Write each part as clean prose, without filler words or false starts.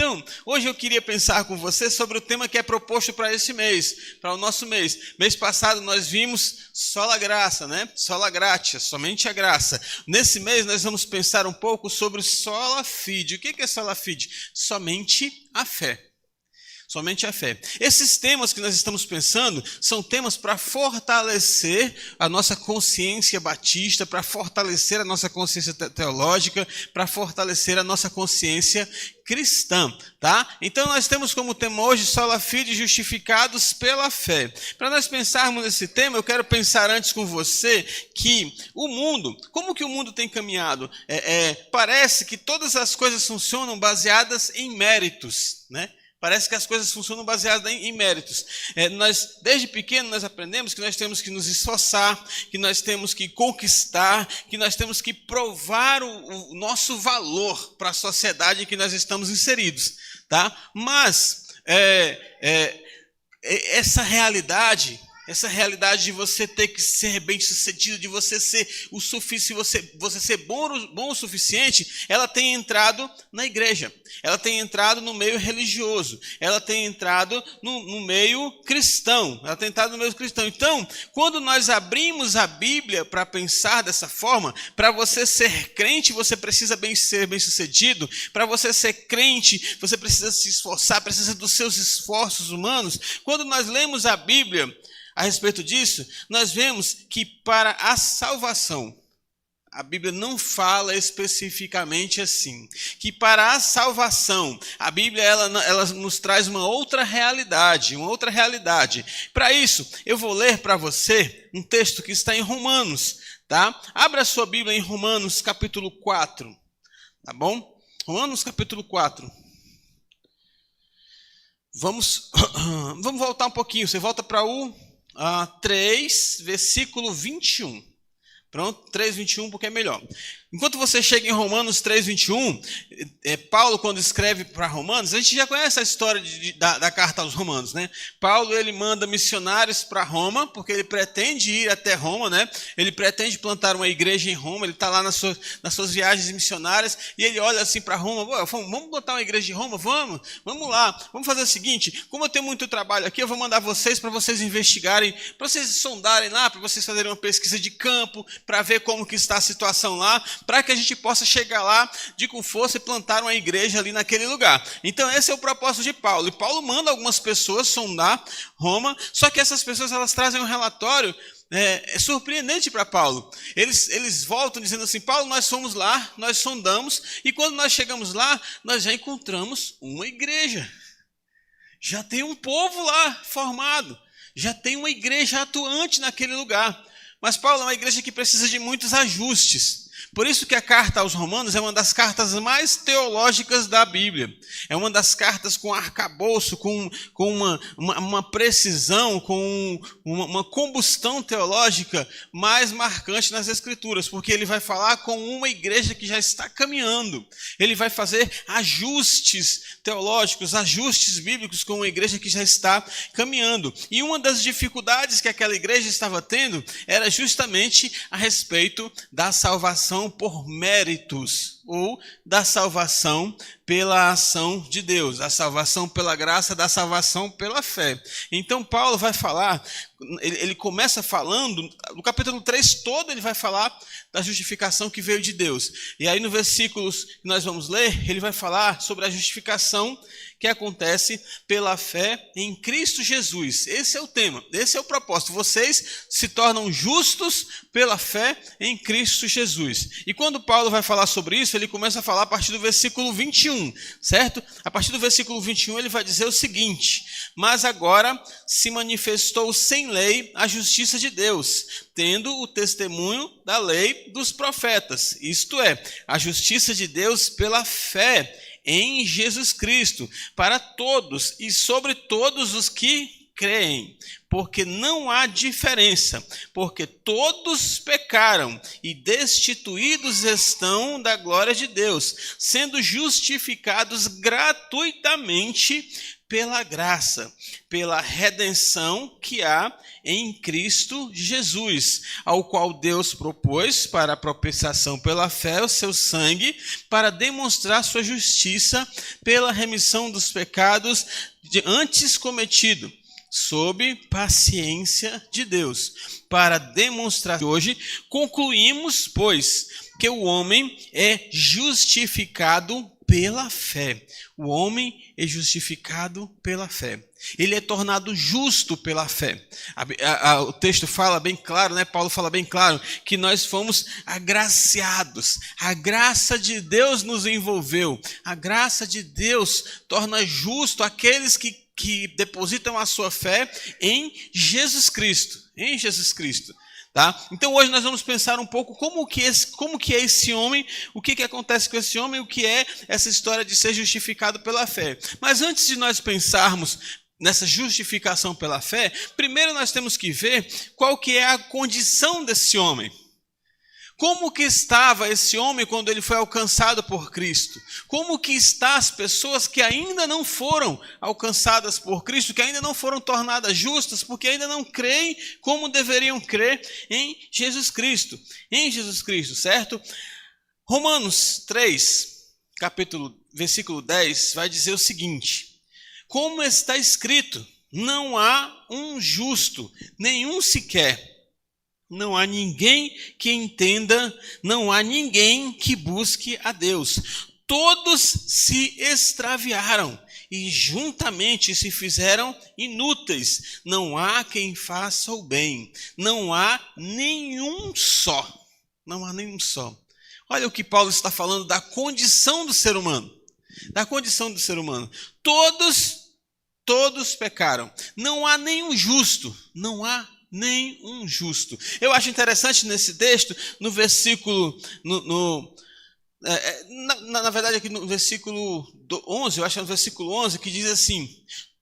Então, hoje eu queria pensar com você sobre o tema que é proposto para esse mês, para o nosso mês. Mês passado nós vimos sola graça, né? Sola gratia, somente a graça. Nesse mês nós vamos pensar um pouco sobre sola fide. O que é sola fide? Somente a fé. Somente a fé. Esses temas que nós estamos pensando são temas para fortalecer a nossa consciência batista, para fortalecer a nossa consciência teológica, para fortalecer a nossa consciência cristã, tá? Então nós temos como tema hoje sola fide, justificados pela fé. Para nós pensarmos nesse tema, eu quero pensar antes com você que o mundo, como que o mundo tem caminhado? Parece que todas as coisas funcionam baseadas em méritos, né? Parece que as coisas funcionam baseadas em méritos. Desde pequeno, nós aprendemos que nós temos que nos esforçar, que nós temos que conquistar, que nós temos que provar o nosso valor para a sociedade em que nós estamos inseridos. Tá? Mas essa realidade de você ter que ser bem-sucedido, de você ser o suficiente, você ser bom o suficiente, ela tem entrado na igreja, ela tem entrado no meio religioso, ela tem entrado no meio cristão, Então, quando nós abrimos a Bíblia para pensar dessa forma, para você ser crente, você precisa ser bem-sucedido, para você ser crente, você precisa se esforçar, precisa dos seus esforços humanos. Quando nós lemos a Bíblia a respeito disso, nós vemos que para a salvação, a Bíblia não fala especificamente assim, que para a salvação, a Bíblia ela nos traz uma outra realidade. Para isso, eu vou ler para você um texto que está em Romanos, tá? Abra a sua Bíblia em Romanos capítulo 4, tá bom? Romanos capítulo 4. Vamos voltar um pouquinho, você volta para o 3, versículo 21. Pronto, 3, 21, porque é melhor. Enquanto você chega em Romanos 3, 21, Paulo, quando escreve para Romanos, a gente já conhece a história da carta aos Romanos, né? Paulo, ele manda missionários para Roma, porque ele pretende ir até Roma, né? Ele pretende plantar uma igreja em Roma, ele está lá nas suas viagens missionárias, e ele olha assim para Roma: vamos botar uma igreja em Roma? Vamos lá, vamos fazer o seguinte, como eu tenho muito trabalho aqui, eu vou mandar vocês para vocês investigarem, para vocês sondarem lá, para vocês fazerem uma pesquisa de campo, para ver como que está a situação lá, para que a gente possa chegar lá com força e plantar uma igreja ali naquele lugar. Então esse é o propósito de Paulo. E Paulo manda algumas pessoas sondar Roma, só que essas pessoas elas trazem um relatório surpreendente para Paulo. Eles voltam dizendo assim: Paulo, nós fomos lá, nós sondamos, e quando nós chegamos lá, nós já encontramos uma igreja. Já tem um povo lá formado, já tem uma igreja atuante naquele lugar. Mas Paulo é uma igreja que precisa de muitos ajustes. Por isso que a carta aos Romanos é uma das cartas mais teológicas da Bíblia. É uma das cartas com arcabouço, com uma precisão, com uma combustão teológica mais marcante nas Escrituras, porque ele vai falar com uma igreja que já está caminhando. Ele vai fazer ajustes teológicos, ajustes bíblicos com uma igreja que já está caminhando. E uma das dificuldades que aquela igreja estava tendo era justamente a respeito da salvação por méritos, ou da salvação pela ação de Deus, da salvação pela graça, da salvação pela fé. Então Paulo vai falar, ele começa falando, no capítulo 3 todo ele vai falar da justificação que veio de Deus. E aí no versículos que nós vamos ler, ele vai falar sobre a justificação que acontece pela fé em Cristo Jesus. Esse é o tema, esse é o propósito. Vocês se tornam justos pela fé em Cristo Jesus. E quando Paulo vai falar sobre isso, ele começa a falar a partir do versículo 21, certo? A partir do versículo 21 ele vai dizer o seguinte: mas agora se manifestou sem lei a justiça de Deus, tendo o testemunho da lei dos profetas, isto é, a justiça de Deus pela fé em Jesus Cristo, para todos e sobre todos os que creem, porque não há diferença, porque todos pecaram e destituídos estão da glória de Deus, sendo justificados gratuitamente pela graça, pela redenção que há em Cristo Jesus, ao qual Deus propôs para a propiciação pela fé o seu sangue, para demonstrar sua justiça pela remissão dos pecados antes cometidos, sob paciência de Deus, para demonstrar. Hoje concluímos, pois, que o homem é justificado pela fé. O homem é justificado pela fé. Ele é tornado justo pela fé. O texto fala bem claro, né? Paulo fala bem claro, que nós fomos agraciados. A graça de Deus nos envolveu. A graça de Deus torna justo aqueles que depositam a sua fé em Jesus Cristo. Em Jesus Cristo. Tá? Então hoje nós vamos pensar um pouco como que é esse homem, o que acontece com esse homem, o que é essa história de ser justificado pela fé. Mas antes de nós pensarmos nessa justificação pela fé, primeiro nós temos que ver qual que é a condição desse homem. Como que estava esse homem quando ele foi alcançado por Cristo? Como que estão as pessoas que ainda não foram alcançadas por Cristo, que ainda não foram tornadas justas, porque ainda não creem como deveriam crer em Jesus Cristo? Em Jesus Cristo, certo? Romanos 3, versículo 10, vai dizer o seguinte: como está escrito, não há um justo, nenhum sequer. Não há ninguém que entenda, não há ninguém que busque a Deus. Todos se extraviaram e juntamente se fizeram inúteis. Não há quem faça o bem. Não há nenhum só. Não há nenhum só. Olha o que Paulo está falando da condição do ser humano. Da condição do ser humano. Todos pecaram. Não há nenhum justo. Não há nem um justo. Eu acho interessante nesse texto, no versículo, na verdade aqui no versículo 11, eu acho que é no versículo 11, que diz assim: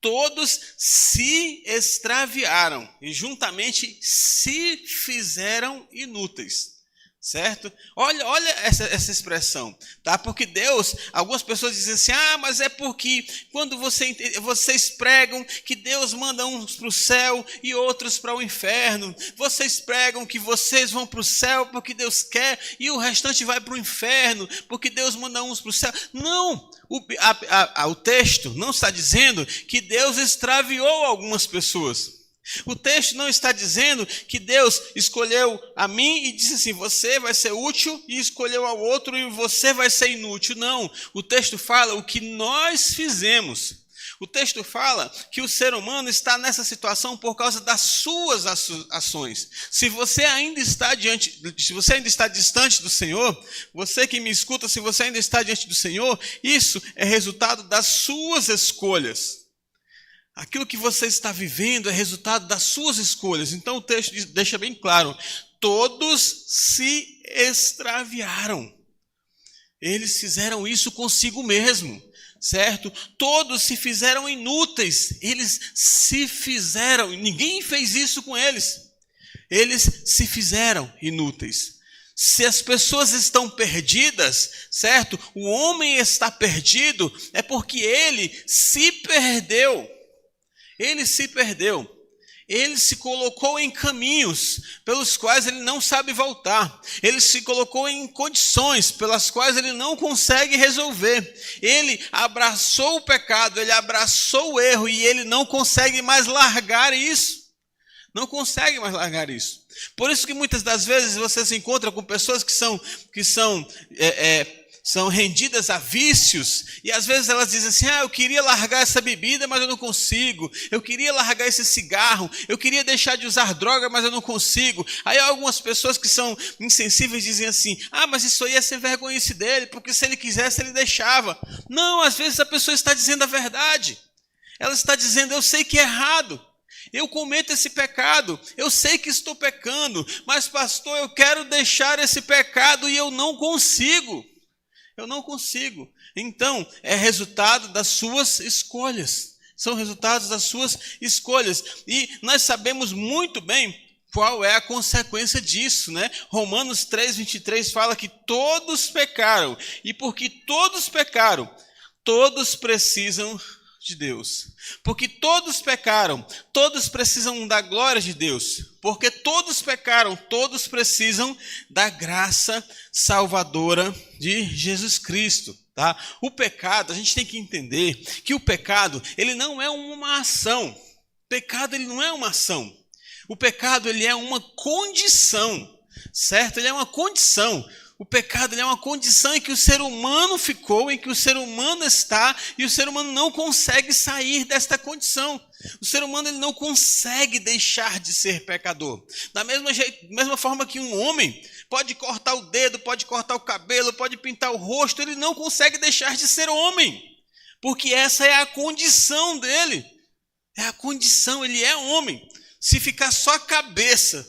todos se extraviaram e juntamente se fizeram inúteis. Certo? Olha essa expressão, tá? Porque Deus, algumas pessoas dizem assim: mas é porque quando vocês pregam que Deus manda uns para o céu e outros para o inferno, vocês pregam que vocês vão para o céu porque Deus quer e o restante vai para o inferno porque Deus manda uns para o céu. Não, o texto não está dizendo que Deus extraviou algumas pessoas. O texto não está dizendo que Deus escolheu a mim e disse assim: você vai ser útil, e escolheu ao outro e você vai ser inútil. Não, o texto fala o que nós fizemos. O texto fala que o ser humano está nessa situação por causa das suas ações. Se você ainda está distante do Senhor, você que me escuta, se você ainda está diante do Senhor, isso é resultado das suas escolhas. Aquilo que você está vivendo é resultado das suas escolhas. Então o texto deixa bem claro: todos se extraviaram. Eles fizeram isso consigo mesmo, certo? Todos se fizeram inúteis. Eles se fizeram, ninguém fez isso com eles. Eles se fizeram inúteis. Se as pessoas estão perdidas, certo? O homem está perdido é porque ele se perdeu. Ele se perdeu, ele se colocou em caminhos pelos quais ele não sabe voltar, ele se colocou em condições pelas quais ele não consegue resolver, ele abraçou o pecado, ele abraçou o erro e ele não consegue mais largar isso, não consegue mais largar isso. Por isso que muitas das vezes você se encontra com pessoas que são rendidas a vícios, e às vezes elas dizem assim: eu queria largar essa bebida, mas eu não consigo, eu queria largar esse cigarro, eu queria deixar de usar droga, mas eu não consigo. Aí algumas pessoas que são insensíveis dizem assim: mas isso aí é sem vergonhice dele, porque se ele quisesse ele deixava. Não, às vezes a pessoa está dizendo a verdade, ela está dizendo: eu sei que é errado, eu cometo esse pecado, eu sei que estou pecando, mas pastor, eu quero deixar esse pecado e eu não consigo. Eu não consigo. Então, é resultado das suas escolhas. São resultados das suas escolhas. E nós sabemos muito bem qual é a consequência disso, né? Romanos 3:23 fala que todos pecaram. E porque todos pecaram, todos precisam de Deus. Porque todos pecaram, todos precisam da glória de Deus. Porque todos pecaram, todos precisam da graça salvadora de Jesus Cristo. Tá? O pecado, a gente tem que entender que o pecado, ele não é uma ação. O pecado, ele não é uma ação. O pecado, ele é uma condição, certo? Ele é uma condição. O pecado, ele é uma condição em que o ser humano ficou, em que o ser humano está, e o ser humano não consegue sair desta condição. O ser humano, ele não consegue deixar de ser pecador. Da mesma forma que um homem pode cortar o dedo, pode cortar o cabelo, pode pintar o rosto, ele não consegue deixar de ser homem. Porque essa é a condição dele. É a condição, ele é homem. Se ficar só a cabeça,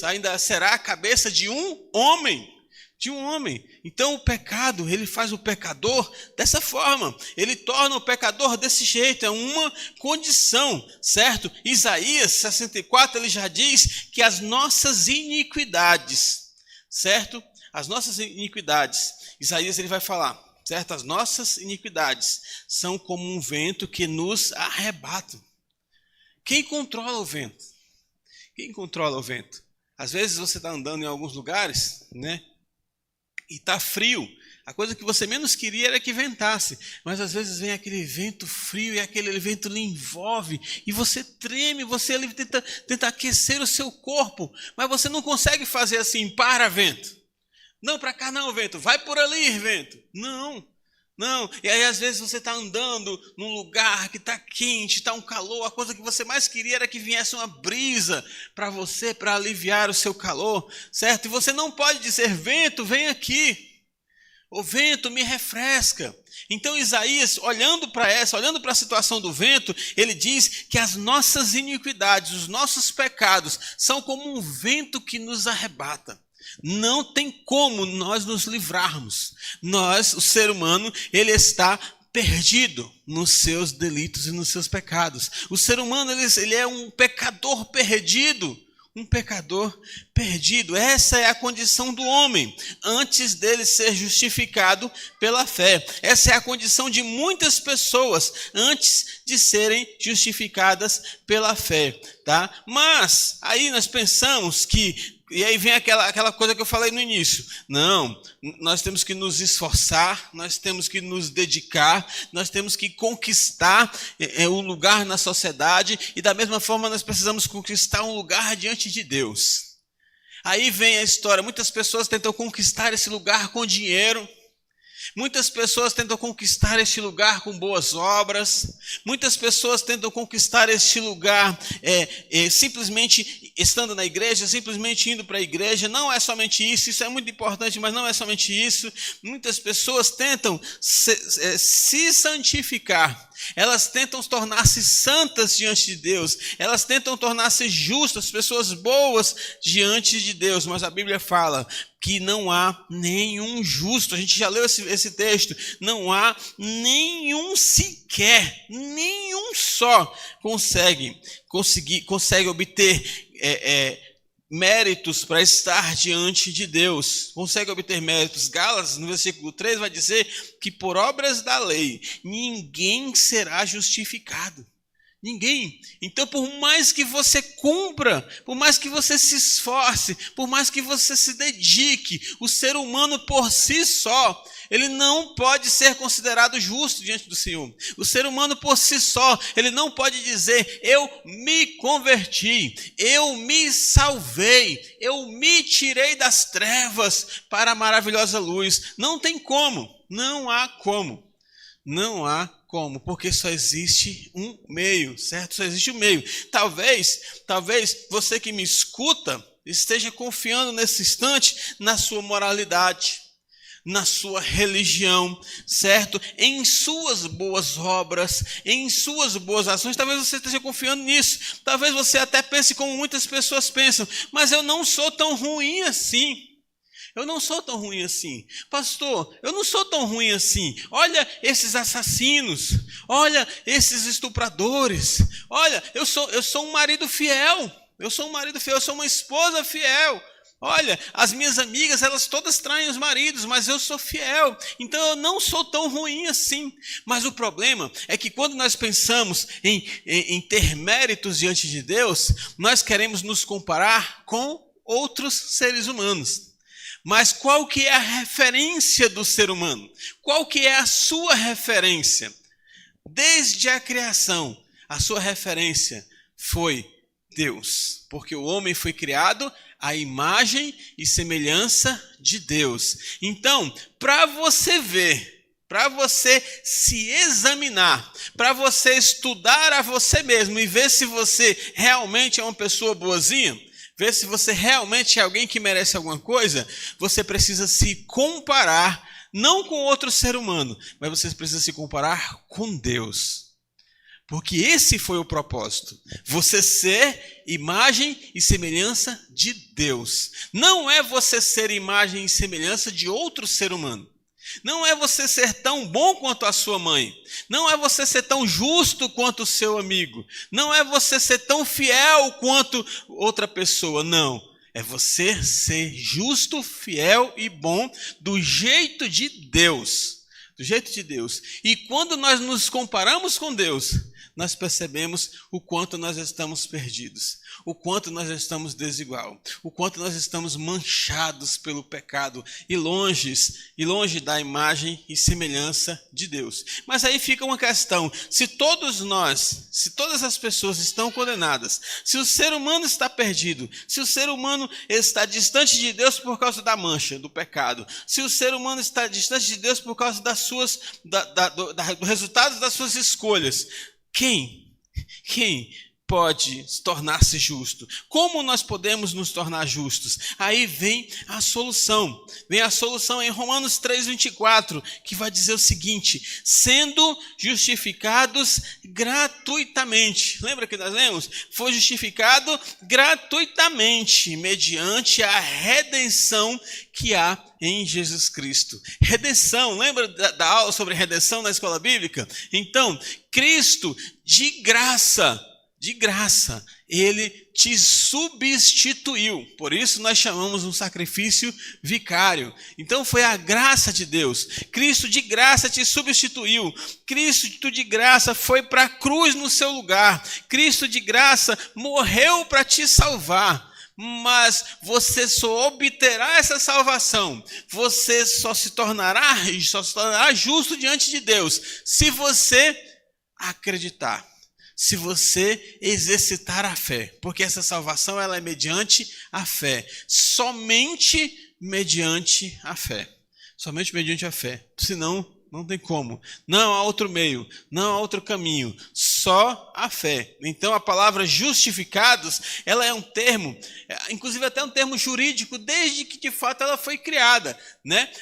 ainda será a cabeça de um homem. De um homem. Então o pecado, ele faz o pecador dessa forma. Ele torna o pecador desse jeito. É uma condição, certo? Isaías 64, ele já diz que as nossas iniquidades, certo? As nossas iniquidades. Isaías, ele vai falar, certo? As nossas iniquidades são como um vento que nos arrebata. Quem controla o vento? Quem controla o vento? Às vezes você está andando em alguns lugares, né? E está frio. A coisa que você menos queria era que ventasse. Mas às vezes vem aquele vento frio e aquele vento lhe envolve. E você treme, você ali tenta aquecer o seu corpo. Mas você não consegue fazer assim, para vento. Não, para cá não, vento. Vai por ali, vento. Não. E aí às vezes você está andando num lugar que está quente, está um calor. A coisa que você mais queria era que viesse uma brisa para você, para aliviar o seu calor, certo? E você não pode dizer, vento, vem aqui. O vento me refresca. Então Isaías, olhando para a situação do vento, ele diz que as nossas iniquidades, os nossos pecados, são como um vento que nos arrebata. Não tem como nós nos livrarmos. O ser humano, ele está perdido nos seus delitos e nos seus pecados. O ser humano, ele é um pecador perdido. Um pecador perdido. Essa é a condição do homem, antes dele ser justificado pela fé. Essa é a condição de muitas pessoas, antes de serem justificadas pela fé. Tá? Mas, aí nós pensamos que... E aí vem aquela coisa que eu falei no início. Não, nós temos que nos esforçar, nós temos que nos dedicar, nós temos que conquistar um lugar na sociedade, e da mesma forma nós precisamos conquistar um lugar diante de Deus. Aí vem a história, muitas pessoas tentam conquistar esse lugar com dinheiro, muitas pessoas tentam conquistar este lugar com boas obras. Muitas pessoas tentam conquistar este lugar simplesmente estando na igreja, simplesmente indo para a igreja. Não é somente isso, isso é muito importante, mas não é somente isso. Muitas pessoas tentam se santificar. Elas tentam tornar-se santas diante de Deus. Elas tentam tornar-se justas, pessoas boas diante de Deus. Mas a Bíblia fala que não há nenhum justo. A gente já leu esse texto. Não há nenhum sequer, nenhum só consegue obter méritos para estar diante de Deus. Consegue obter méritos. Gálatas, no versículo 3, vai dizer que por obras da lei ninguém será justificado. Ninguém. Então, por mais que você cumpra, por mais que você se esforce, por mais que você se dedique, o ser humano por si só, ele não pode ser considerado justo diante do Senhor. O ser humano por si só, ele não pode dizer, eu me converti, eu me salvei, eu me tirei das trevas para a maravilhosa luz. Não tem como, não há como. Não há como, porque só existe um meio, certo? Só existe um meio. Talvez você que me escuta esteja confiando nesse instante na sua moralidade, na sua religião, certo? Em suas boas obras, em suas boas ações. Talvez você esteja confiando nisso. Talvez você até pense como muitas pessoas pensam, mas eu não sou tão ruim assim. Eu não sou tão ruim assim. Pastor, eu não sou tão ruim assim. Olha esses assassinos. Olha esses estupradores. Olha, eu sou um marido fiel. Eu sou uma esposa fiel. Olha, as minhas amigas, elas todas traem os maridos, mas eu sou fiel, então eu não sou tão ruim assim. Mas o problema é que quando nós pensamos em ter méritos diante de Deus, nós queremos nos comparar com outros seres humanos. Mas qual que é a referência do ser humano? Qual que é a sua referência? Desde a criação, a sua referência foi Deus, porque o homem foi criado à imagem e semelhança de Deus. Então, para você ver, para você se examinar, para você estudar a você mesmo e ver se você realmente é uma pessoa boazinha, ver se você realmente é alguém que merece alguma coisa, você precisa se comparar, não com outro ser humano, mas você precisa se comparar com Deus. Porque esse foi o propósito. Você ser imagem e semelhança de Deus. Não é você ser imagem e semelhança de outro ser humano. Não é você ser tão bom quanto a sua mãe. Não é você ser tão justo quanto o seu amigo. Não é você ser tão fiel quanto outra pessoa. Não. É você ser justo, fiel e bom do jeito de Deus. Do jeito de Deus. E quando nós nos comparamos com Deus, nós percebemos o quanto nós estamos perdidos, o quanto nós estamos desigual, o quanto nós estamos manchados pelo pecado e longe da imagem e semelhança de Deus. Mas aí fica uma questão, se todas as pessoas estão condenadas, se o ser humano está perdido, se o ser humano está distante de Deus por causa da mancha, do pecado, se o ser humano está distante de Deus por causa do resultado das suas escolhas, quem pode tornar-se justo? Como nós podemos nos tornar justos? Aí vem a solução. Vem a solução em Romanos 3:24, que vai dizer o seguinte: sendo justificados gratuitamente. Lembra que nós lemos? Foi justificado gratuitamente, mediante a redenção que há em Jesus Cristo. Redenção, lembra da aula sobre redenção na escola bíblica? Então, Cristo, de graça, Ele te substituiu. Por isso nós chamamos um sacrifício vicário. Então foi a graça de Deus. Cristo de graça te substituiu. Cristo de graça foi para a cruz no seu lugar. Cristo de graça morreu para te salvar. Mas você só obterá essa salvação, você só se tornará justo diante de Deus, se você acreditar, se você exercitar a fé, porque essa salvação ela é mediante a fé, somente mediante a fé, senão não tem como, não há outro meio, não há outro caminho, só a fé. Então a palavra justificados, ela é um termo, inclusive até um termo jurídico, desde que de fato ela foi criada, né?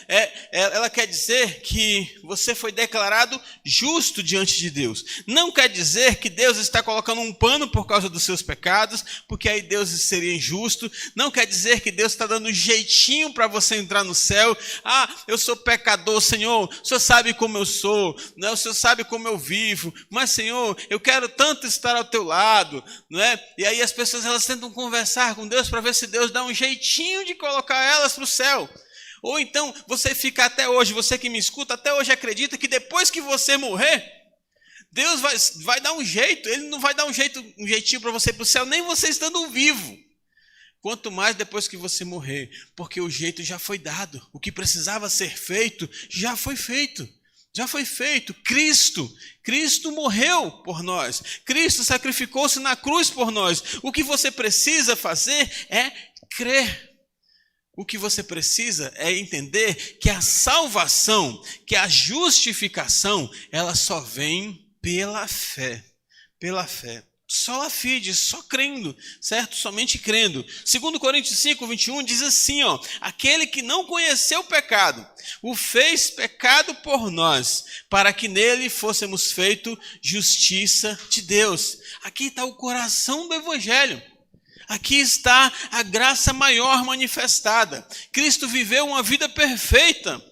Ela quer dizer que você foi declarado justo diante de Deus. Não quer dizer que Deus está colocando um pano por causa dos seus pecados, porque aí Deus seria injusto. Não quer dizer que Deus está dando um jeitinho para você entrar no céu. Ah, eu sou pecador, Senhor, o Senhor sabe como eu sou, né? O Senhor sabe como eu vivo, mas Senhor, eu quero tanto estar ao teu lado, não é? E aí as pessoas elas tentam conversar com Deus para ver se Deus dá um jeitinho de colocar elas para o céu. Ou então você fica até hoje, você que me escuta, até hoje acredita que depois que você morrer, Deus vai dar um jeito. Ele não vai dar um jeitinho para você ir para o céu, nem você estando vivo. Quanto mais depois que você morrer, porque o jeito já foi dado. O que precisava ser feito, já foi feito. Já foi feito. Cristo morreu por nós. Cristo sacrificou-se na cruz por nós. O que você precisa fazer é crer. O que você precisa é entender que a salvação, que a justificação, ela só vem pela fé. Pela fé. Sola fide, só crendo, certo? Somente crendo. 2 Coríntios 5:21 diz assim, ó: aquele que não conheceu o pecado, o fez pecado por nós, para que nele fôssemos feito justiça de Deus. Aqui está o coração do evangelho. Aqui está a graça maior manifestada. Cristo viveu uma vida perfeita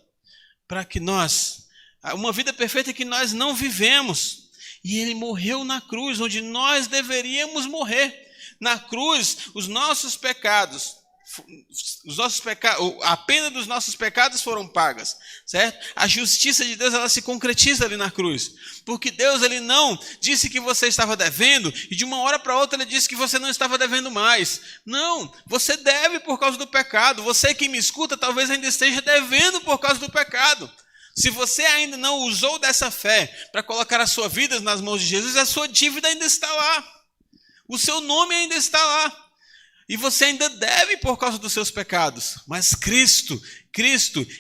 uma vida perfeita que nós não vivemos. E ele morreu na cruz, onde nós deveríamos morrer. Na cruz, os nossos pecados os nossos pecados, a pena dos nossos pecados foram pagas, certo? A justiça de Deus, ela se concretiza ali na cruz, porque Deus, ele não disse que você estava devendo e de uma hora para outra ele disse que você não estava devendo mais. Não, você deve por causa do pecado. Você que me escuta talvez ainda esteja devendo por causa do pecado. Se você ainda não usou dessa fé para colocar a sua vida nas mãos de Jesus, a sua dívida ainda está lá, o seu nome ainda está lá. E você ainda deve por causa dos seus pecados. Mas Cristo,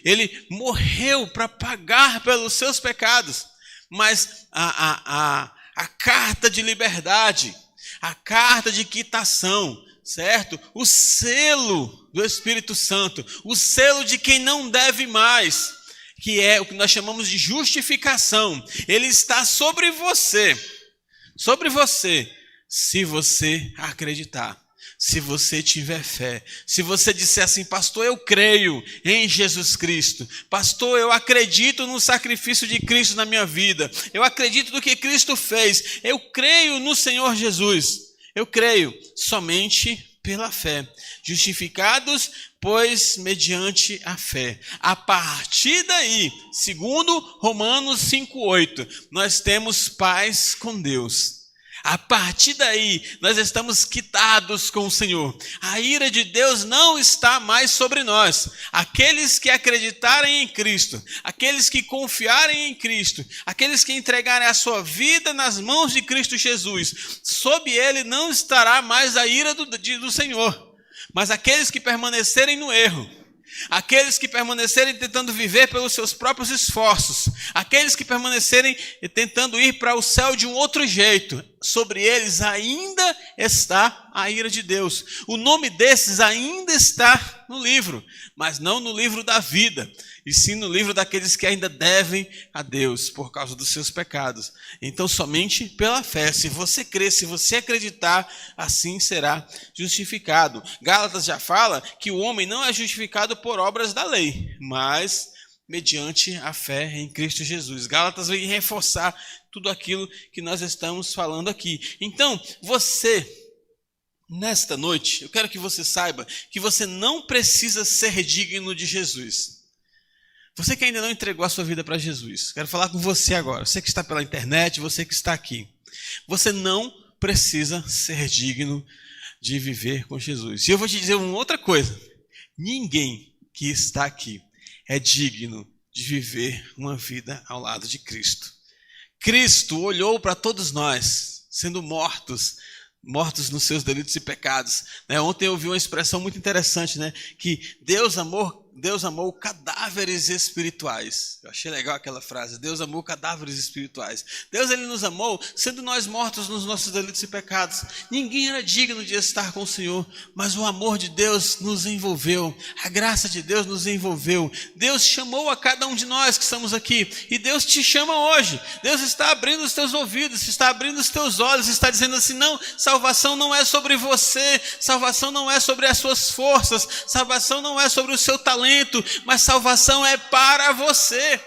ele morreu para pagar pelos seus pecados. Mas a carta de liberdade, a carta de quitação, certo? O selo do Espírito Santo, o selo de quem não deve mais, que é o que nós chamamos de justificação, ele está sobre você, se você acreditar. Se você tiver fé, se você disser assim, pastor, eu creio em Jesus Cristo, pastor, eu acredito no sacrifício de Cristo na minha vida, eu acredito no que Cristo fez, eu creio no Senhor Jesus, eu creio somente pela fé, justificados, pois mediante a fé. A partir daí, segundo Romanos 5:8, nós temos paz com Deus. A partir daí, nós estamos quitados com o Senhor. A ira de Deus não está mais sobre nós. Aqueles que acreditarem em Cristo, aqueles que confiarem em Cristo, aqueles que entregarem a sua vida nas mãos de Cristo Jesus, sob ele não estará mais a ira do Senhor. Mas aqueles que permanecerem no erro, aqueles que permanecerem tentando viver pelos seus próprios esforços, aqueles que permanecerem tentando ir para o céu de um outro jeito, sobre eles ainda está a ira de Deus. O nome desses ainda está no livro, mas não no livro da vida, e sim no livro daqueles que ainda devem a Deus por causa dos seus pecados. Então, somente pela fé, se você crer, se você acreditar, assim será justificado. Gálatas já fala que o homem não é justificado por obras da lei, mas mediante a fé em Cristo Jesus. Gálatas vem reforçar tudo aquilo que nós estamos falando aqui. Então, você, nesta noite, eu quero que você saiba que você não precisa ser digno de Jesus. Você que ainda não entregou a sua vida para Jesus, quero falar com você agora. Você que está pela internet, você que está aqui. Você não precisa ser digno de viver com Jesus. E eu vou te dizer uma outra coisa. Ninguém que está aqui é digno de viver uma vida ao lado de Cristo. Cristo olhou para todos nós, sendo mortos nos seus delitos e pecados. Ontem eu ouvi uma expressão muito interessante, que Deus amou cadáveres espirituais. Eu achei legal aquela frase, Deus amou cadáveres espirituais. Deus, ele nos amou, sendo nós mortos nos nossos delitos e pecados. Ninguém era digno de estar com o Senhor, mas o amor de Deus nos envolveu, a graça de Deus nos envolveu. Deus chamou a cada um de nós que estamos aqui, e Deus te chama hoje. Deus está abrindo os teus ouvidos, está abrindo os teus olhos, está dizendo assim, não, salvação não é sobre você, salvação não é sobre as suas forças, salvação não é sobre o seu talento, mas salvação é para você.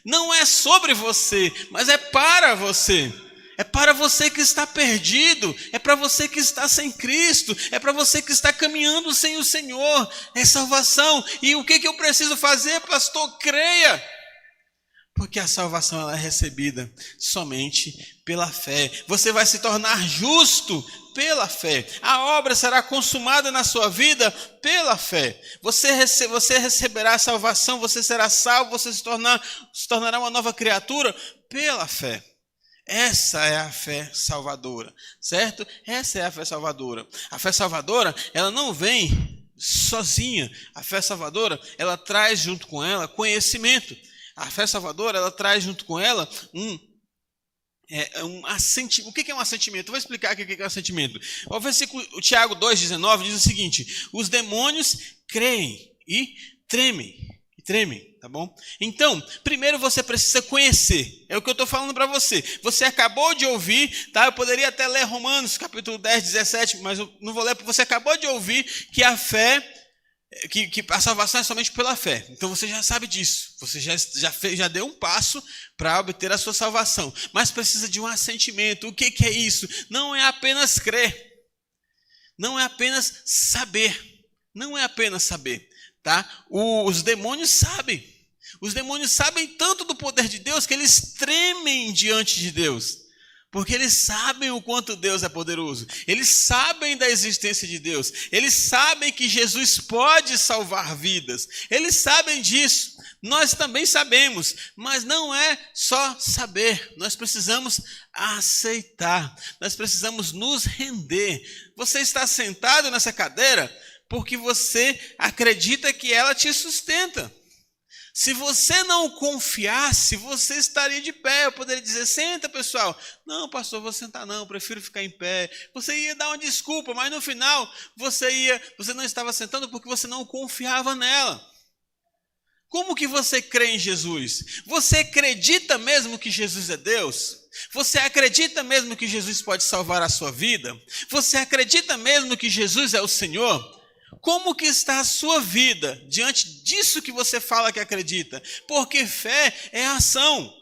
Não é sobre você, mas é para você. É para você que está perdido, é para você que está sem Cristo, é para você que está caminhando sem o Senhor. É salvação. E o que eu preciso fazer, pastor? Creia. Porque a salvação ela é recebida somente pela fé. Você vai se tornar justo pela fé. A obra será consumada na sua vida pela fé. Você receberá a salvação, você será salvo, você se tornará uma nova criatura pela fé. Essa é a fé salvadora, certo? Essa é a fé salvadora. A fé salvadora, ela não vem sozinha. A fé salvadora, ela traz junto com ela conhecimento. A fé salvadora, ela traz junto com ela um assentimento. O que é um assentimento? Eu vou explicar aqui o que é um assentimento. O Tiago 2,19 diz o seguinte: os demônios creem e tremem. Tá bom? Então, primeiro você precisa conhecer. É o que eu estou falando para você. Você acabou de ouvir, tá? Eu poderia até ler Romanos, capítulo 10, 17, mas eu não vou ler, porque você acabou de ouvir que a fé... Que a salvação é somente pela fé. Então você já sabe disso. Você já deu um passo para obter a sua salvação. Mas precisa de um assentimento. O que é isso? Não é apenas crer. Não é apenas saber. não é apenas saber, tá? Os demônios sabem. Os demônios sabem tanto do poder de Deus que eles tremem diante de Deus. Porque eles sabem o quanto Deus é poderoso. Eles sabem da existência de Deus. Eles sabem que Jesus pode salvar vidas. Eles sabem disso. Nós também sabemos. Mas não é só saber. Nós precisamos aceitar. Nós precisamos nos render. Você está sentado nessa cadeira porque você acredita que ela te sustenta. Se você não confiasse, você estaria de pé. Eu poderia dizer, senta, pessoal. Não, pastor, vou sentar não, prefiro ficar em pé. Você ia dar uma desculpa, mas no final você não estava sentando porque você não confiava nela. Como que você crê em Jesus? Você acredita mesmo que Jesus é Deus? Você acredita mesmo que Jesus pode salvar a sua vida? Você acredita mesmo que Jesus é o Senhor? Como que está a sua vida diante disso que você fala que acredita? Porque fé é ação.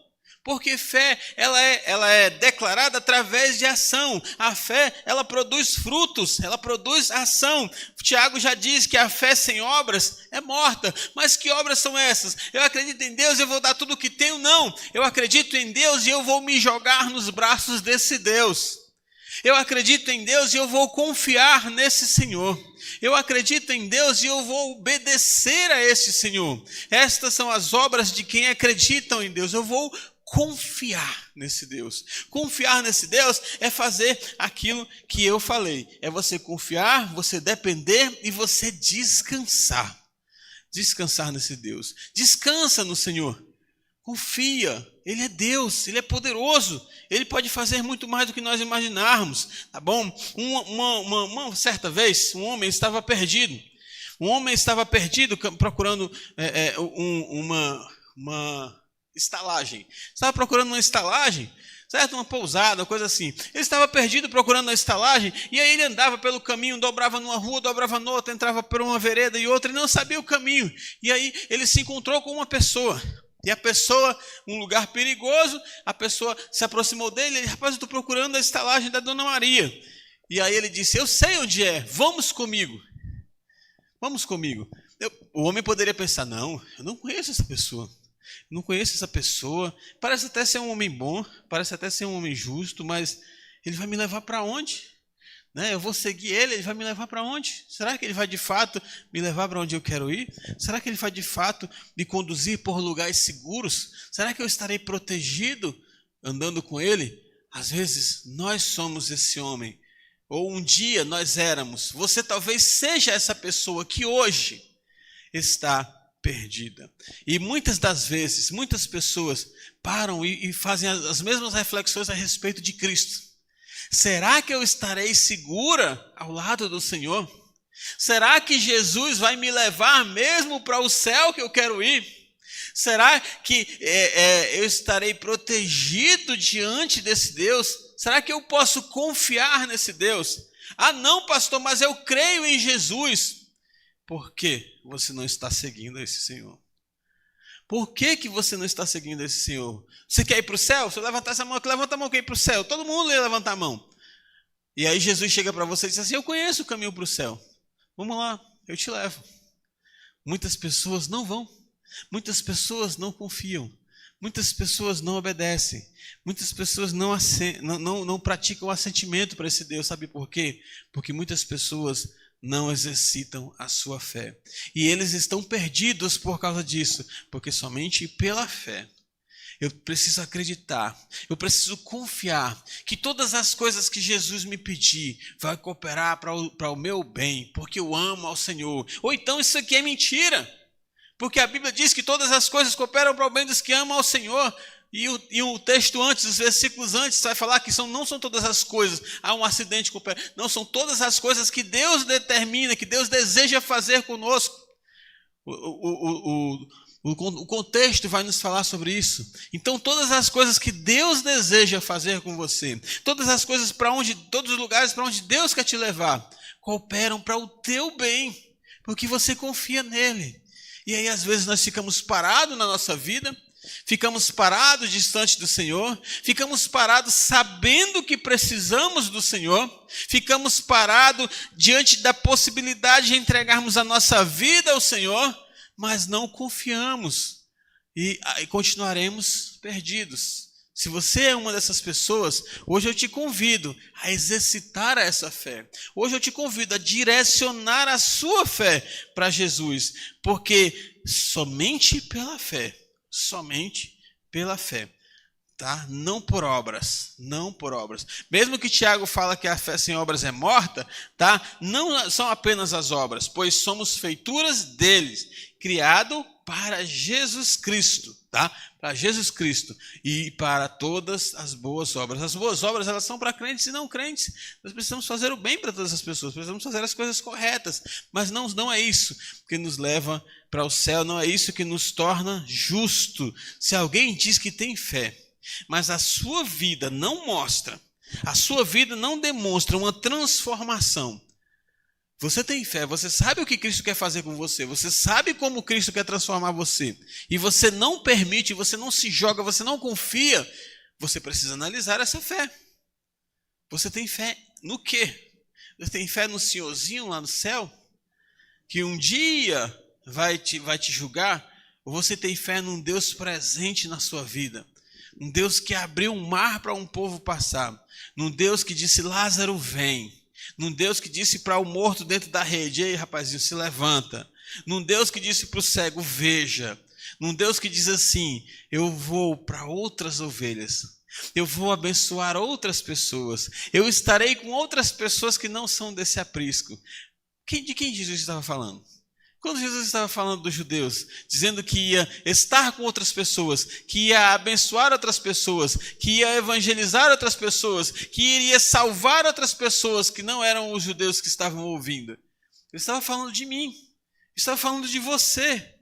Porque fé, ela é declarada através de ação. A fé, ela produz frutos, ela produz ação. Tiago já diz que a fé sem obras é morta. Mas que obras são essas? Eu acredito em Deus e eu vou dar tudo o que tenho? Não. Eu acredito em Deus e eu vou me jogar nos braços desse Deus. Eu acredito em Deus e eu vou confiar nesse Senhor. Eu acredito em Deus e eu vou obedecer a esse Senhor. Estas são as obras de quem acreditam em Deus. Eu vou confiar nesse Deus. Confiar nesse Deus é fazer aquilo que eu falei. É você confiar, você depender e você descansar. Descansar nesse Deus. Descansa no Senhor. Confia, Ele é Deus, Ele é poderoso, Ele pode fazer muito mais do que nós imaginarmos, tá bom? Uma certa vez, um homem estava perdido. Um homem estava perdido procurando uma estalagem. Estava procurando uma estalagem, certo? Uma pousada, uma coisa assim. Ele estava perdido procurando uma estalagem, e aí ele andava pelo caminho, dobrava numa rua, dobrava noutra, entrava por uma vereda e outra, e não sabia o caminho. E aí ele se encontrou com uma pessoa. E a pessoa, um lugar perigoso, a pessoa se aproximou dele, ele, rapaz, eu estou procurando a estalagem da Dona Maria. E aí ele disse, eu sei onde é, vamos comigo. Vamos comigo. O homem poderia pensar, não, eu não conheço essa pessoa. Não conheço essa pessoa. Parece até ser um homem bom, parece até ser um homem justo, mas ele vai me levar para onde? Eu vou seguir ele vai me levar para onde? Será que ele vai de fato me levar para onde eu quero ir? Será que ele vai de fato me conduzir por lugares seguros? Será que eu estarei protegido andando com ele? Às vezes nós somos esse homem, ou um dia nós éramos. Você talvez seja essa pessoa que hoje está perdida. E muitas das vezes, muitas pessoas param e fazem as mesmas reflexões a respeito de Cristo. Será que eu estarei segura ao lado do Senhor? Será que Jesus vai me levar mesmo para o céu que eu quero ir? Será que eu estarei protegido diante desse Deus? Será que eu posso confiar nesse Deus? Ah, não, pastor, mas eu creio em Jesus. Por que você não está seguindo esse Senhor? Por que você não está seguindo esse Senhor? Você quer ir para o céu? Se eu levantar essa mão aqui, levanta a mão, quer ir para o céu. Todo mundo ia levantar a mão. E aí Jesus chega para você e diz assim, eu conheço o caminho para o céu. Vamos lá, eu te levo. Muitas pessoas não vão. Muitas pessoas não confiam. Muitas pessoas não obedecem. Muitas pessoas não praticam o assentimento para esse Deus. Sabe por quê? Porque muitas pessoas não exercitam a sua fé. E eles estão perdidos por causa disso, porque somente pela fé eu preciso acreditar, eu preciso confiar que todas as coisas que Jesus me pedir vai cooperar para o meu bem, porque eu amo ao Senhor. Ou então isso aqui é mentira, porque a Bíblia diz que todas as coisas cooperam para o bem dos que amam ao Senhor. E o texto antes, os versículos antes, vai falar que não são todas as coisas. Há um acidente, não, são todas as coisas que Deus determina, que Deus deseja fazer conosco. O contexto vai nos falar sobre isso. Então, todas as coisas que Deus deseja fazer com você, todas as coisas todos os lugares para onde Deus quer te levar, cooperam para o teu bem, porque você confia nele. E aí, às vezes, nós ficamos parados na nossa vida, Ficamos parados distante do Senhor, ficamos parados sabendo que precisamos do Senhor, ficamos parados diante da possibilidade de entregarmos a nossa vida ao Senhor, mas não confiamos e continuaremos perdidos. Se você é uma dessas pessoas, hoje eu te convido a exercitar essa fé. Hoje eu te convido a direcionar a sua fé para Jesus, porque somente pela fé, tá? Não por obras. Mesmo que Tiago fala que a fé sem obras é morta, tá? Não são apenas as obras, pois somos feituras deles, criado para Jesus Cristo, tá? Para Jesus Cristo e para todas as boas obras. As boas obras, elas são para crentes e não crentes. Nós precisamos fazer o bem para todas as pessoas, precisamos fazer as coisas corretas, mas não é isso que nos leva para o céu, não é isso que nos torna justo. Se alguém diz que tem fé, mas a sua vida não mostra, a sua vida não demonstra uma transformação. Você tem fé, você sabe o que Cristo quer fazer com você, você sabe como Cristo quer transformar você, e você não permite, você não se joga, você não confia, você precisa analisar essa fé. Você tem fé no quê? Você tem fé no senhorzinho lá no céu, que um dia vai te julgar, ou você tem fé num Deus presente na sua vida? Um Deus que abriu um mar para um povo passar, num Deus que disse, Lázaro, vem. Num Deus que disse para o morto dentro da rede, ei rapazinho, se levanta. Num Deus que disse para o cego, veja. Num Deus que diz assim, eu vou para outras ovelhas, eu vou abençoar outras pessoas, eu estarei com outras pessoas que não são desse aprisco. De quem Jesus estava falando? Quando Jesus estava falando dos judeus, dizendo que ia estar com outras pessoas, que ia abençoar outras pessoas, que ia evangelizar outras pessoas, que iria salvar outras pessoas que não eram os judeus que estavam ouvindo. Ele estava falando de mim, ele estava falando de você.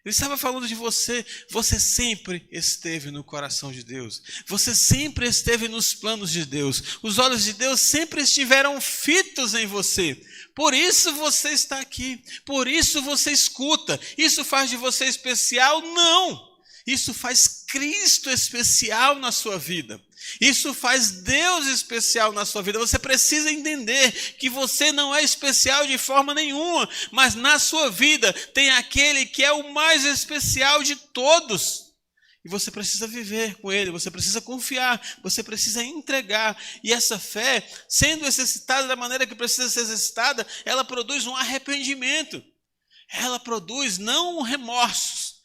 Ele estava falando de você. Você sempre esteve no coração de Deus. Você sempre esteve nos planos de Deus. Os olhos de Deus sempre estiveram fitos em você. Por isso você está aqui. Por isso você escuta. Isso faz de você especial? Não. Isso faz Cristo especial na sua vida. Isso faz Deus especial na sua vida. Você precisa entender que você não é especial de forma nenhuma, mas na sua vida tem aquele que é o mais especial de todos. E você precisa viver com ele, você precisa confiar, você precisa entregar. E essa fé, sendo exercitada da maneira que precisa ser exercitada, ela produz um arrependimento. Ela produz não remorsos.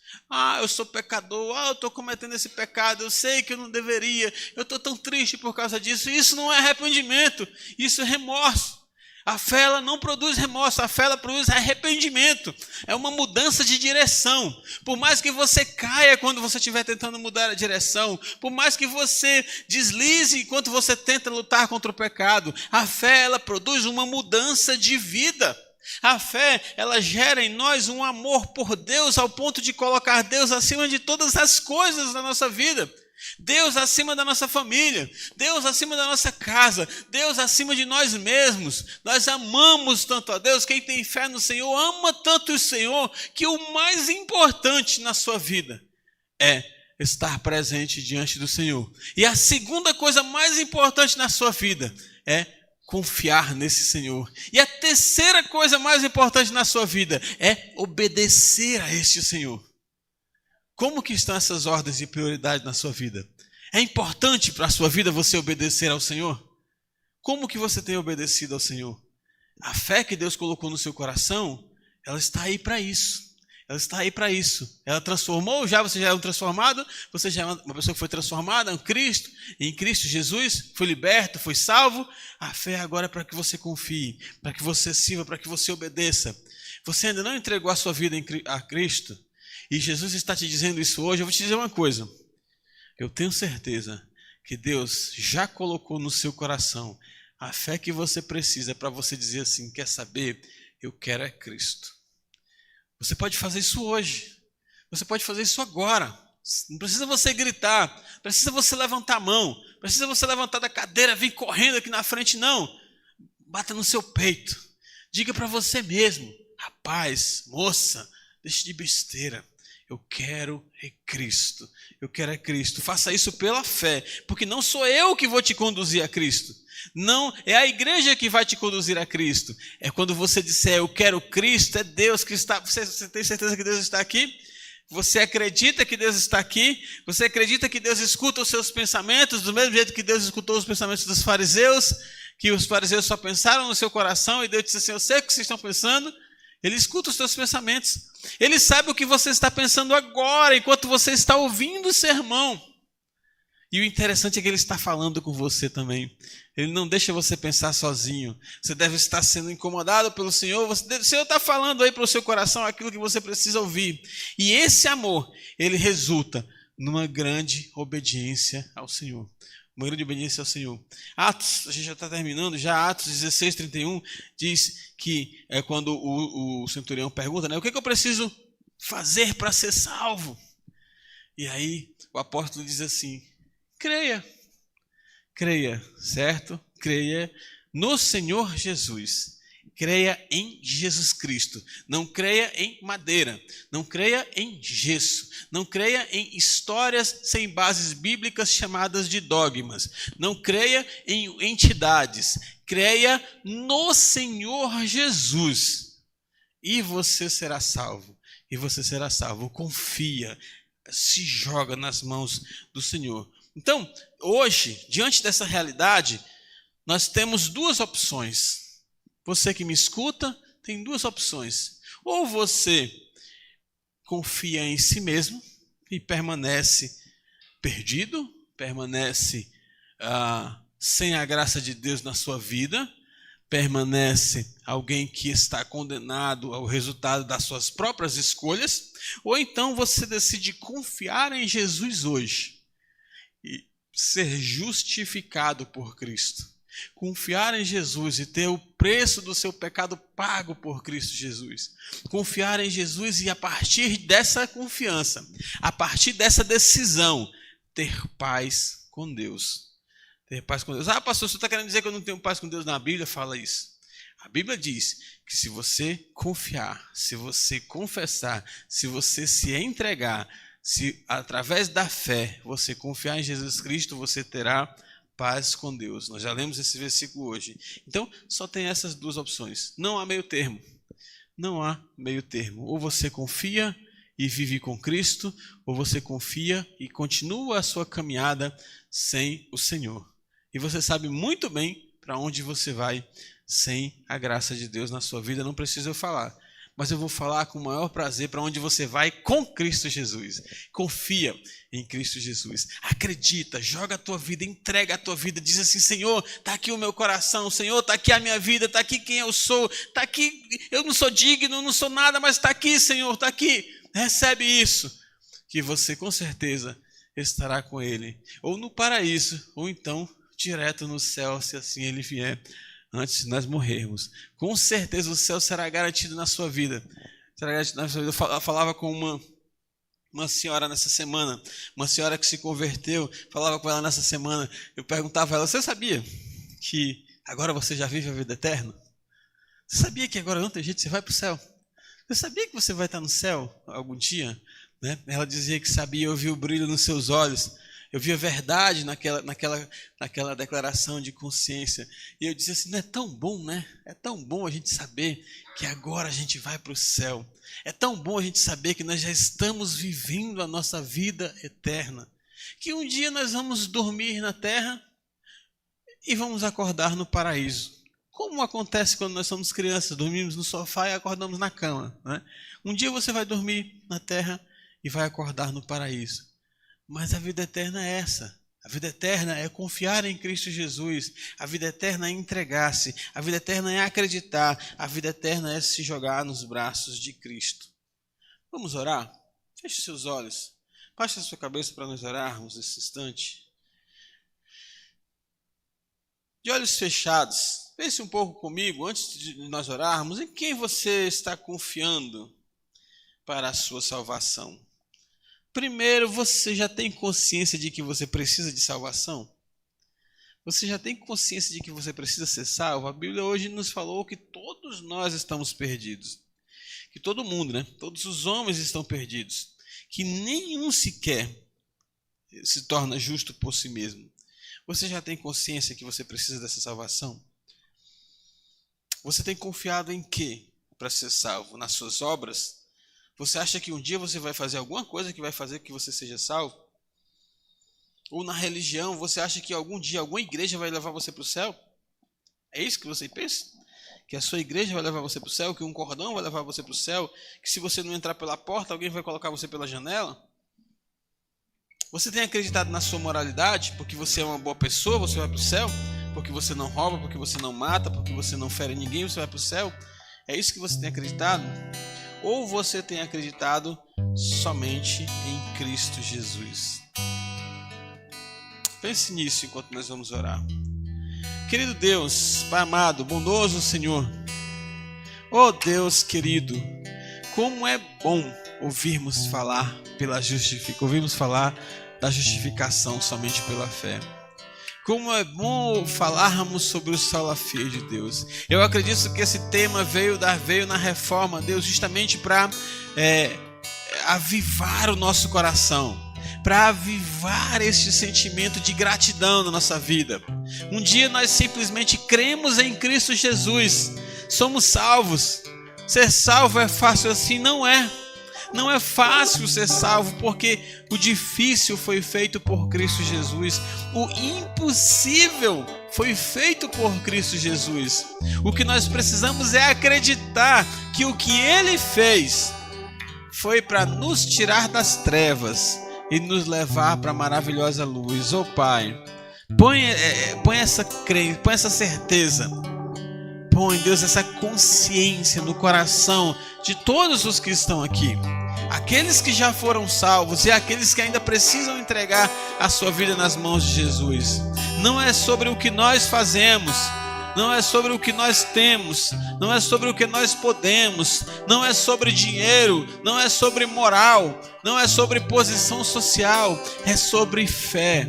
Eu sou pecador, eu estou cometendo esse pecado, eu sei que eu não deveria, eu estou tão triste por causa disso. Isso não é arrependimento, isso é remorso. A fé ela não produz remorso, a fé ela produz arrependimento. É uma mudança de direção. Por mais que você caia quando você estiver tentando mudar a direção, por mais que você deslize enquanto você tenta lutar contra o pecado, a fé ela produz uma mudança de vida. A fé, ela gera em nós um amor por Deus ao ponto de colocar Deus acima de todas as coisas da nossa vida. Deus acima da nossa família, Deus acima da nossa casa, Deus acima de nós mesmos. Nós amamos tanto a Deus, quem tem fé no Senhor ama tanto o Senhor, que o mais importante na sua vida é estar presente diante do Senhor. E a segunda coisa mais importante na sua vida é confiar nesse Senhor. E a terceira coisa mais importante na sua vida é obedecer a este Senhor. Como que estão essas ordens de prioridade na sua vida? É importante para a sua vida você obedecer ao Senhor? Como que você tem obedecido ao Senhor? A fé que Deus colocou no seu coração, ela está aí para isso. Ela está aí para isso. Ela transformou já, você já é um transformado, você já é uma pessoa que foi transformada em Cristo Jesus, foi liberto, foi salvo. A fé agora é para que você confie, para que você sirva, para que você obedeça. Você ainda não entregou a sua vida a Cristo? E Jesus está te dizendo isso hoje. Eu vou te dizer uma coisa. Eu tenho certeza que Deus já colocou no seu coração a fé que você precisa para você dizer assim, quer saber? Eu quero é Cristo. Você pode fazer isso hoje. Você pode fazer isso agora. Não precisa você gritar. Não precisa você levantar a mão. Não precisa você levantar da cadeira, vir correndo aqui na frente, não. Bata no seu peito. Diga para você mesmo, rapaz, moça, deixe de besteira. Eu quero é Cristo. Eu quero é Cristo. Faça isso pela fé, porque não sou eu que vou te conduzir a Cristo. Não, é a igreja que vai te conduzir a Cristo. É quando você disser, eu quero Cristo, é Deus que está... Você tem certeza que Deus está aqui? Você acredita que Deus está aqui? Você acredita que Deus escuta os seus pensamentos do mesmo jeito que Deus escutou os pensamentos dos fariseus? Que os fariseus só pensaram no seu coração e Deus disse assim, eu sei o que vocês estão pensando. Ele escuta os seus pensamentos. Ele sabe o que você está pensando agora, enquanto você está ouvindo o sermão. E o interessante é que ele está falando com você também. Ele não deixa você pensar sozinho. Você deve estar sendo incomodado pelo Senhor. O Senhor está falando aí para o seu coração aquilo que você precisa ouvir. E esse amor, ele resulta numa grande obediência ao Senhor. Uma grande obediência ao Senhor. Atos, a gente já está terminando, já Atos 16, 31, diz que é quando o centurião pergunta, né, o que eu preciso fazer para ser salvo? E aí o apóstolo diz assim, creia, certo? Creia no Senhor Jesus. Creia em Jesus Cristo. Não creia em madeira. Não creia em gesso. Não creia em histórias sem bases bíblicas chamadas de dogmas. Não creia em entidades. Creia no Senhor Jesus. E você será salvo. E você será salvo. Confia. Se joga nas mãos do Senhor. Então, hoje, diante dessa realidade, nós temos duas opções. Você que me escuta, tem duas opções. Ou você confia em si mesmo e permanece perdido, permanece sem a graça de Deus na sua vida, permanece alguém que está condenado ao resultado das suas próprias escolhas, ou então você decide confiar em Jesus hoje e ser justificado por Cristo. Confiar em Jesus e ter o preço do seu pecado pago por Cristo Jesus. Confiar em Jesus e a partir dessa confiança, a partir dessa decisão, ter paz com Deus. Ter paz com Deus. Ah, pastor, você está querendo dizer que eu não tenho paz com Deus na Bíblia? Fala isso. A Bíblia diz que se você confiar, se você confessar, se você se entregar, se através da fé você confiar em Jesus Cristo, você terá paz com Deus. Nós já lemos esse versículo hoje. Então, só tem essas duas opções. Não há meio termo. Não há meio termo. Ou você confia e vive com Cristo, ou você confia e continua a sua caminhada sem o Senhor. E você sabe muito bem para onde você vai sem a graça de Deus na sua vida. Não preciso eu falar. Mas eu vou falar com o maior prazer para onde você vai com Cristo Jesus. Confia em Cristo Jesus. Acredita, joga a tua vida, entrega a tua vida. Diz assim, Senhor, está aqui o meu coração. Senhor, está aqui a minha vida, está aqui quem eu sou. Está aqui, eu não sou digno, não sou nada, mas está aqui, Senhor, está aqui. Recebe isso, que você com certeza estará com Ele. Ou no paraíso, ou então direto no céu, se assim Ele vier. Antes de nós morrermos. Com certeza o céu será garantido na sua vida. Será garantido na sua vida. Eu falava com uma senhora nessa semana, uma senhora que se converteu, falava com ela nessa semana, eu perguntava a ela, você sabia que agora você já vive a vida eterna? Você sabia que agora não tem jeito, você vai para o céu? Você sabia que você vai estar no céu algum dia? Né? Ela dizia que sabia, eu vi o brilho nos seus olhos. Eu vi a verdade naquela declaração de consciência. E eu disse assim, não é tão bom, né? É tão bom a gente saber que agora a gente vai para o céu. É tão bom a gente saber que nós já estamos vivendo a nossa vida eterna. Que um dia nós vamos dormir na terra e vamos acordar no paraíso. Como acontece quando nós somos crianças, dormimos no sofá e acordamos na cama. Né? Um dia você vai dormir na terra e vai acordar no paraíso. Mas a vida eterna é essa. A vida eterna é confiar em Cristo Jesus. A vida eterna é entregar-se. A vida eterna é acreditar. A vida eterna é se jogar nos braços de Cristo. Vamos orar? Feche seus olhos. Baixe a sua cabeça para nós orarmos nesse instante. De olhos fechados, pense um pouco comigo, antes de nós orarmos, em quem você está confiando para a sua salvação. Primeiro, você já tem consciência de que você precisa de salvação? Você já tem consciência de que você precisa ser salvo? A Bíblia hoje nos falou que todos nós estamos perdidos. Que todo mundo, né? Todos os homens estão perdidos. que nenhum sequer se torna justo por si mesmo. Você já tem consciência que você precisa dessa salvação? Você tem confiado em quê para ser salvo? Nas suas obras? Você acha que um dia você vai fazer alguma coisa que vai fazer que você seja salvo? Ou na religião, você acha que algum dia alguma igreja vai levar você para o céu? É isso que você pensa? Que a sua igreja vai levar você para o céu? Que um cordão vai levar você para o céu? Que se você não entrar pela porta, alguém vai colocar você pela janela? Você tem acreditado na sua moralidade? Porque você é uma boa pessoa, você vai para o céu? Porque você não rouba, porque você não mata, porque você não fere ninguém, você vai para o céu? É isso que você tem acreditado? Ou você tem acreditado somente em Cristo Jesus? Pense nisso enquanto nós vamos orar. Querido Deus, Pai amado, bondoso Senhor, oh Deus querido, como é bom ouvirmos falar ouvirmos falar da justificação somente pela fé. Como é bom falarmos sobre o sola fide de Deus. Eu acredito que esse tema veio na reforma, Deus, justamente para avivar o nosso coração, para avivar este sentimento de gratidão na nossa vida. Um dia nós simplesmente cremos em Cristo Jesus, somos salvos. Ser salvo é fácil assim? Não é. Não é fácil ser salvo, porque o difícil foi feito por Cristo Jesus. O impossível foi feito por Cristo Jesus. O que nós precisamos é acreditar que o que Ele fez foi para nos tirar das trevas e nos levar para a maravilhosa luz. Oh Pai, põe essa crença, põe essa certeza, põe, Deus, essa consciência no coração de todos os que estão aqui, aqueles que já foram salvos e aqueles que ainda precisam entregar a sua vida nas mãos de Jesus. Não é sobre o que nós fazemos, não é sobre o que nós temos, não é sobre o que nós podemos, não é sobre dinheiro, não é sobre moral, não é sobre posição social, é sobre fé,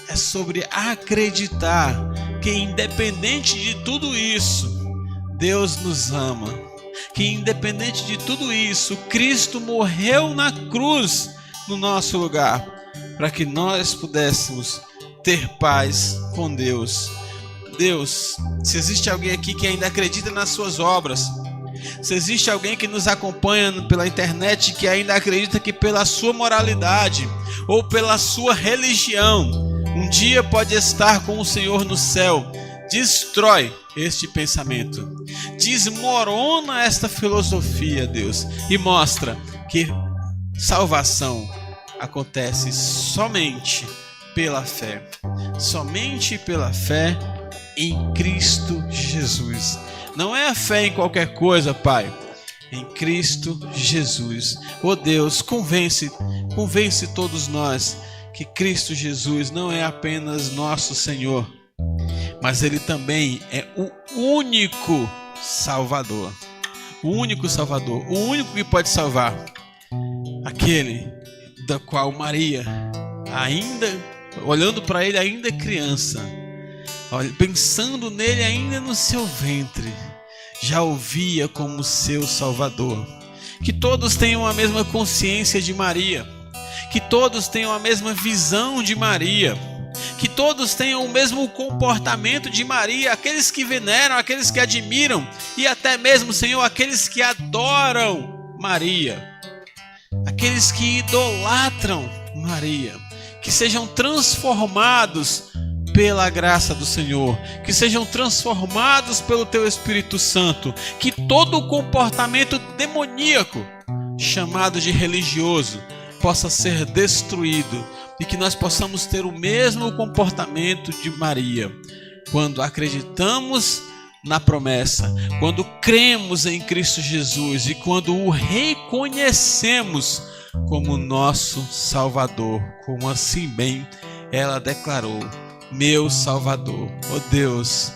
é sobre acreditar que independente de tudo isso, Deus nos ama, que independente de tudo isso, Cristo morreu na cruz no nosso lugar, para que nós pudéssemos ter paz com Deus. Deus, se existe alguém aqui que ainda acredita nas suas obras, se existe alguém que nos acompanha pela internet que ainda acredita que pela sua moralidade ou pela sua religião um dia pode estar com o Senhor no céu, destrói este pensamento, desmorona esta filosofia, Deus, e mostra que salvação acontece somente pela fé em Cristo Jesus. Não é a fé em qualquer coisa, Pai, em Cristo Jesus. Oh Deus, convence todos nós que Cristo Jesus não é apenas nosso Senhor, mas Ele também é o único Salvador. O único Salvador, o único que pode salvar. Aquele da qual Maria, ainda olhando para Ele ainda criança, pensando nele ainda no seu ventre, já o via como seu Salvador. Que todos tenham a mesma consciência de Maria, que todos tenham a mesma visão de Maria, que todos tenham o mesmo comportamento de Maria, aqueles que veneram, aqueles que admiram e até mesmo, Senhor, aqueles que adoram Maria, aqueles que idolatram Maria, que sejam transformados pela graça do Senhor, que sejam transformados pelo Teu Espírito Santo, que todo o comportamento demoníaco chamado de religioso possa ser destruído e que nós possamos ter o mesmo comportamento de Maria, quando acreditamos na promessa, quando cremos em Cristo Jesus e quando o reconhecemos como nosso Salvador, como assim bem ela declarou: meu Salvador. Oh Deus,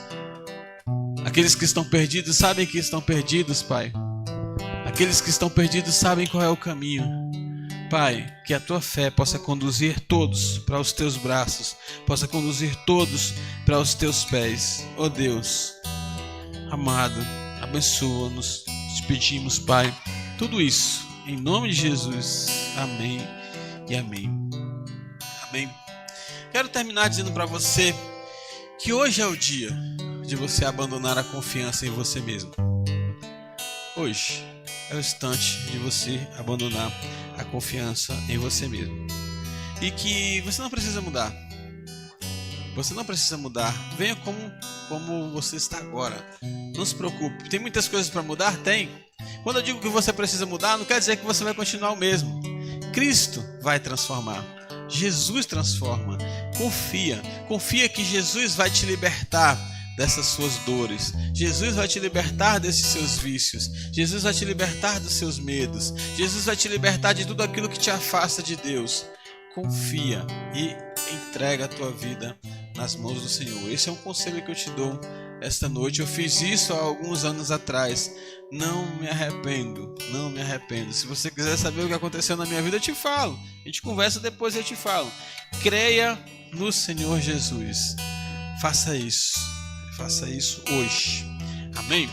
aqueles que estão perdidos sabem que estão perdidos, Pai. Aqueles que estão perdidos sabem qual é o caminho. Pai, que a Tua fé possa conduzir todos para os Teus braços, possa conduzir todos para os Teus pés. Oh Deus, amado, abençoa-nos, te pedimos, Pai, tudo isso Em nome de Jesus. Amém e amém. Amém. Quero terminar dizendo para você que hoje é o dia de você abandonar a confiança em você mesmo. Hoje é o instante de você abandonar a confiança em você mesmo. E que você não precisa mudar. Você não precisa mudar. Venha como você está agora. Não se preocupe. Tem muitas coisas para mudar? Tem. Quando eu digo que você precisa mudar, não quer dizer que você vai continuar o mesmo. Cristo vai transformar. Jesus transforma. Confia que Jesus vai te libertar dessas suas dores. Jesus vai te libertar desses seus vícios. Jesus vai te libertar dos seus medos. Jesus vai te libertar de tudo aquilo que te afasta de Deus. Confia e entrega a tua vida nas mãos do Senhor. Esse é um conselho que eu te dou esta noite. Eu fiz isso há alguns anos atrás. Não me arrependo. Se você quiser saber o que aconteceu na minha vida, eu te falo. A gente conversa depois e eu te falo. Creia no Senhor Jesus. Faça isso hoje. Amém?